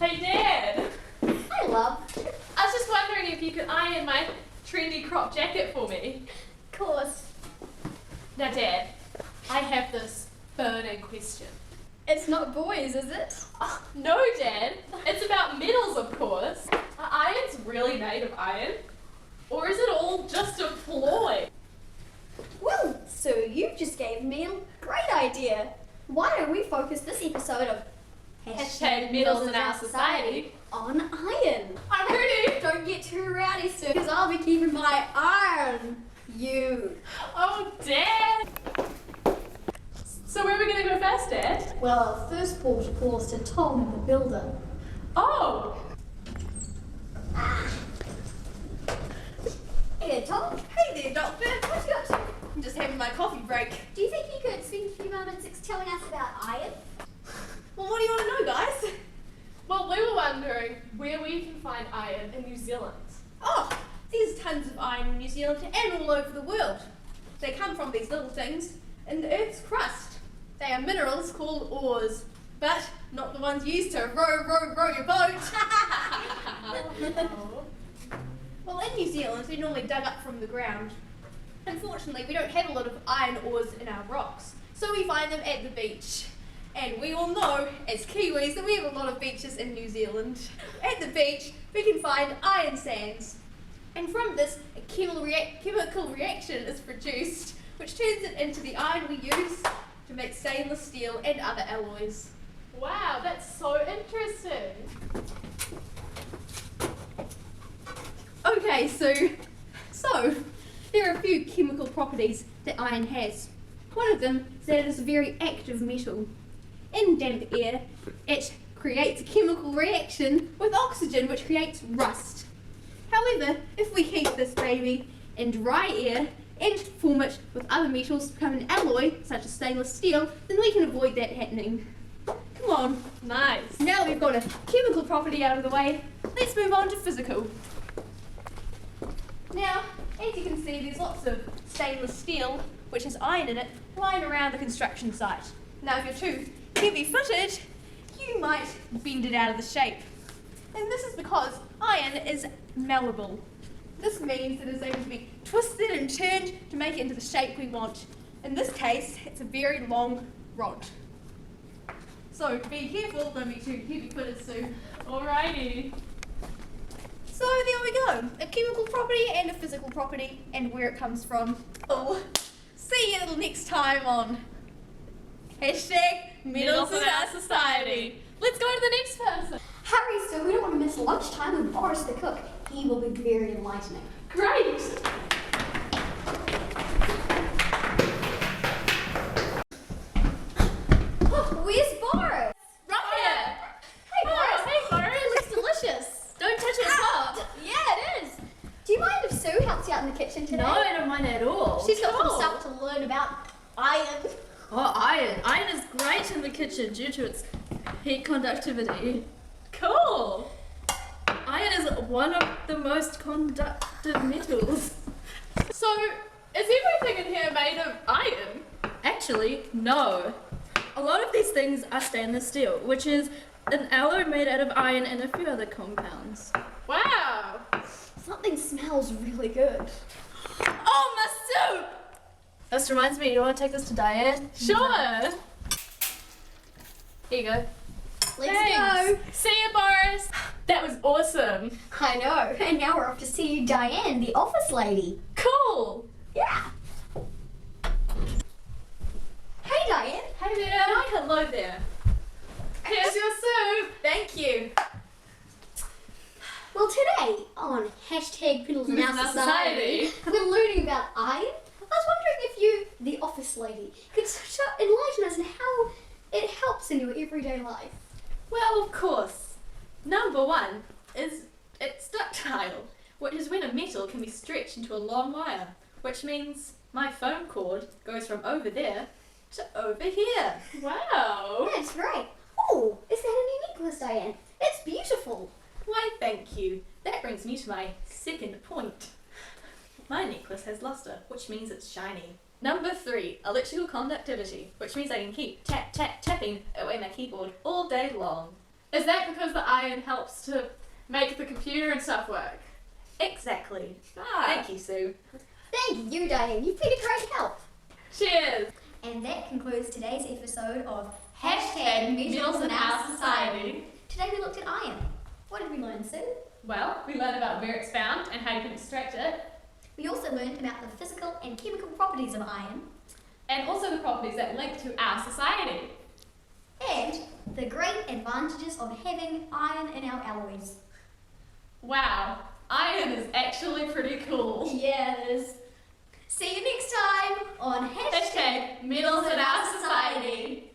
Hey Dad! Hi, love. I was just wondering if you could iron my trendy crop jacket for me. Of course. Now Dad, I have this burning question. It's not boys, is it? Oh, no Dad, it's about metals of course. Are irons really made of iron? Or is it all just a ploy? Well, so you just gave me a great idea. Why don't we focus this episode of Hashtag metals in our society on iron? I'm ready! Don't get too rowdy, sir, because I'll be keeping my eye on you. Oh Dad! So where are we going to go first, Dad? Well, our first port of call is to Tom, the builder. Oh! Hey there, Tom. Hey there, Doctor. What you up to? I'm just having my coffee break. Do you think you could spend a few moments telling us about iron? Well, what do you want to know, guys? Well, we were wondering where we can find iron in New Zealand. Oh, there's tons of iron in New Zealand and all over the world. They come from these little things in the Earth's crust. They are minerals called ores, but not the ones used to row your boat. Well, in New Zealand, they're normally dug up from the ground. Unfortunately, we don't have a lot of iron ores in our rocks, so we find them at the beach. And we all know, as Kiwis, that we have a lot of beaches in New Zealand. At the beach, we can find iron sands. And from this, a chemical reaction is produced, which turns it into the iron we use to make stainless steel and other alloys. Wow, that's so interesting. Okay, so there are a few chemical properties that iron has. One of them is that it is a very active metal. In damp air, it creates a chemical reaction with oxygen, which creates rust. However, if we heat this baby in dry air and form it with other metals to become an alloy, such as stainless steel, then we can avoid that happening. Come on. Nice. Now that we've got a chemical property out of the way, let's move on to physical. Now, as you can see, there's lots of stainless steel, which has iron in it, lying around the construction site. Now, if you're too heavy-footed, you might bend it out of the shape. And this is because iron is malleable. This means that it's able to be twisted and turned to make it into the shape we want. In this case, it's a very long rod. So be careful, don't be too heavy-footed soon. Alrighty. So there we go, a chemical property and a physical property and where it comes from. Oh, see you next time on Hashtag Metals in our society. Let's go to the next person. Hurry, so we don't want to miss lunchtime with Boris the cook. He will be very enlightening. Great. Oh, where's Boris? Right here. Hey, Boris. Hey, Boris. It looks delicious. Don't touch it up. Yeah, it is. Do you mind if Sue helps you out in the kitchen today? No, I don't mind at all. She's got some Cool. stuff to learn about iron. Oh, iron. Iron is great in the kitchen due to its heat conductivity. Cool. Iron is one of the most conductive metals. So, is everything in here made of iron? Actually, no. A lot of these things are stainless steel, which is an alloy made out of iron and a few other compounds. Wow. Something smells really good. Oh, my soup. This reminds me, you want to take this to Diane? Sure. Here you go. Let's Thanks. go. See you, Boris. That was awesome. I know. And now we're off to see Diane, the office lady. Cool. Yeah. Hey, Diane. Hey there. Hi, hello there. Here's your soup. Thank you. Well, today on Hashtag Metals in our Society, we're learning about iron. I was wondering if you, the office lady, could enlighten us on how it helps in your everyday life. Well, of course. Number one is it's ductile, which is when a metal can be stretched into a long wire, which means my phone cord goes from over there to over here. Wow. That's right. Oh, is that a new necklace, Diane? It's beautiful. Why, thank you. That brings me to my second point. My necklace has luster, which means it's shiny. Number 3, electrical conductivity, which means I can keep tapping away my keyboard all day long. Is that because the iron helps to make the computer and stuff work? Exactly. Ah. Thank you, Sue. Thank you, Diane. You've been a great help. Cheers! And that concludes today's episode of Metals in Our Society. Today we looked at iron. What did we learn, Sue? Well, we learned about where it's found and how you can extract it, We also learned about the physical and chemical properties of iron and also the properties that link to our society. and the great advantages of having iron in our alloys. Wow, iron is actually pretty cool. Yeah, it is. See you next time on Metals in Our Society.